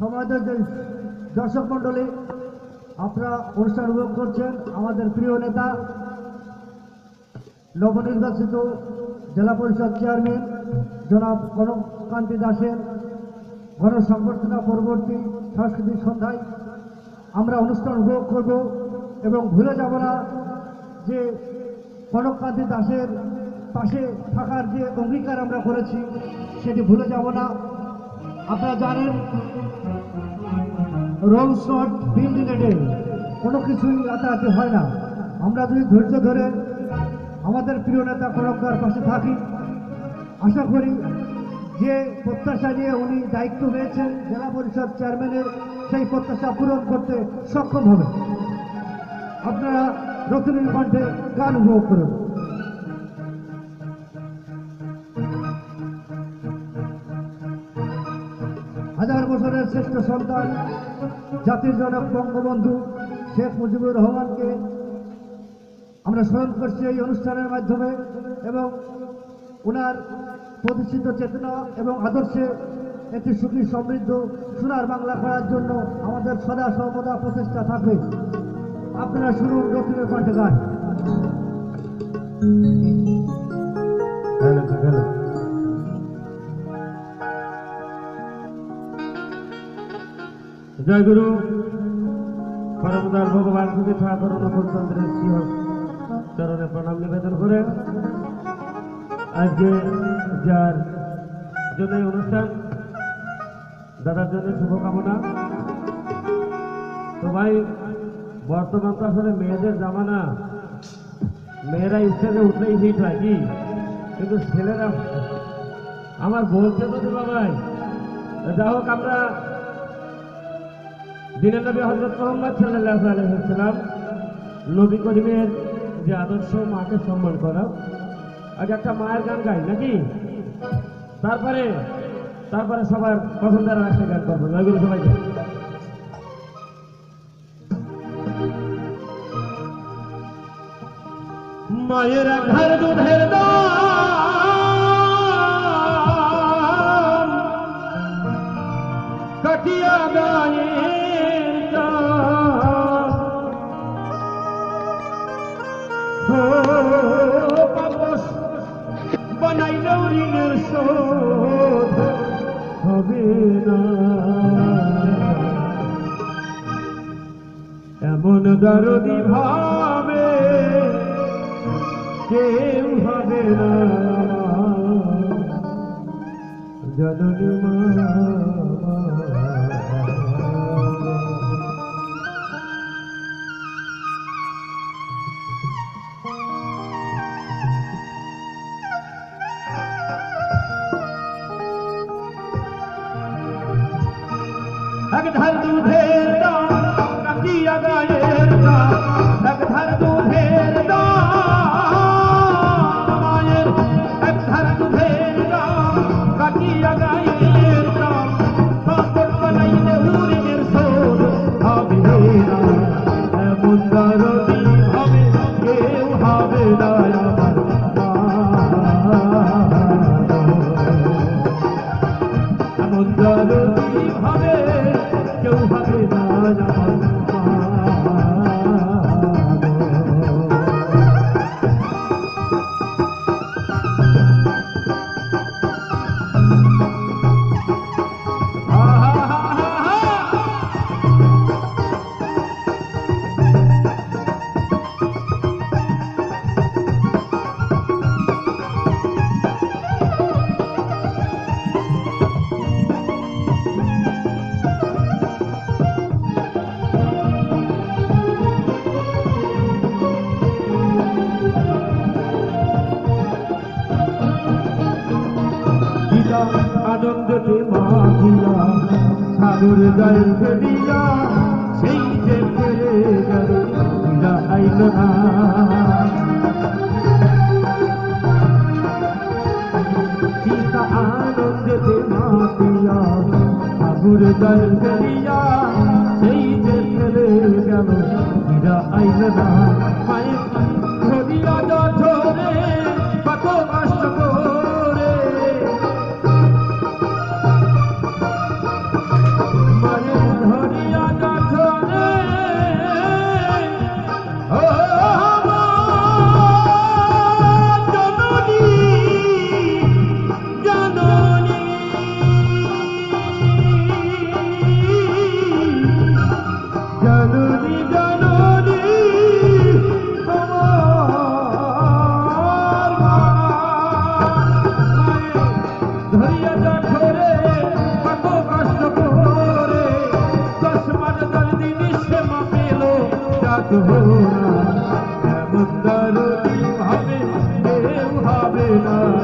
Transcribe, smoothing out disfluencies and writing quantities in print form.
সমাজের যে দর্শক মণ্ডলী, আপনারা অনুষ্ঠান উপভোগ করছেন আমাদের প্রিয় নেতা নবনির্বাচিত জেলা পরিষদ চেয়ারম্যান জনাব কনককান্তি দাসের গণসংবর্ধনা পরবর্তী সাংস্কৃতিক সন্ধ্যায় আমরা অনুষ্ঠান উপভোগ করব এবং ভুলে যাব না যে কনককান্তি দাসের পাশে থাকার যে অঙ্গীকার আমরা করেছি সেটি ভুলে যাব না। আপনারা জানেন রং শট বিল রিলেটেড কোনো কিছুই রাতারাতি হয় না। আমরা যদি ধৈর্য ধরে আমাদের প্রিয় নেতা কনকদার পাশে থাকি, আশা করি যে প্রত্যাশা নিয়ে উনি দায়িত্ব পেয়েছেন জেলা পরিষদ চেয়ারম্যানের, সেই প্রত্যাশা পূরণ করতে সক্ষম হবে। আপনারা রতনের কণ্ঠে গান উপভোগ করুন। হাজার বছরের শ্রেষ্ঠ সন্তান জাতির জনক বঙ্গবন্ধু শেখ মুজিবুর রহমানকে আমরা স্মরণ করছি এই অনুষ্ঠানের মাধ্যমে এবং ওনার প্রতিষ্ঠিত চেতনা এবং আদর্শে একটি সুখী সমৃদ্ধ সোনার বাংলা করার জন্য আমাদের সদা সর্বদা প্রচেষ্টা থাকবে। আপনারা শুনুন রতনের কণ্ঠে গান। জয় গুরু পরমদার ভগবান শ্রী ঠাকুর নকুলচন্দ্রের সিংহ চরণে প্রণাম নিবেদন করে আজকে যার জন্য এই অনুষ্ঠান, দাদার জন্য শুভকামনা। তো ভাই, বর্তমান তো আসলে মেয়েদের জামানা, মেয়েরা স্টেজে উঠলেই হিট হয় কি, কিন্তু ছেলেরা আমার বলছে তো দিবা ভাই। যা হোক, আমরা দিনের নবী হযরত মুহাম্মদ সাল্লাল্লাহু আলাইহি ওয়াসাল্লাম নবী করিমের যে আদর্শ, মাকে সম্মান করা, আগে একটা মায়ের গান গাই নাকি, তারপরে সবার পছন্দের একটা গান করবো। নবীর সবাইকে মায়ের ঘর দুধের দাম কাটিয়া গায়ে বানাইলেও ঋণের শোধ হবে না, এমন দরদি ভাবে কেউ হবে না জননী মা। এক ধার দুধের দাম কাটিয়া গায়ের দাম, এক ধার দুধের দাম মায়ের, এক ধার দুধের দাম কাটিয়া গায়ের দাম, পাপড় বানাইলে ঋণের শোধ হবে না, এমন দরদি হবে কেউ হবে না আমার মা, এমন দরদি হবে কেউ হবে না আমার মা। আনন্দতে মাখিয়া সাগর জল ফেলিয়া সেই যে ফেলে গেল ফিরা আইল না, সীতা আনন্দতে মাখিয়া সাগর জল ফেলিয়া সেই যে ফেলে গেল ফিরা আইল না, মায়ের ধরিয়া ধরে কত কষ্ট করে সোহরা এমন দরদি ভাবে কেউ হবে না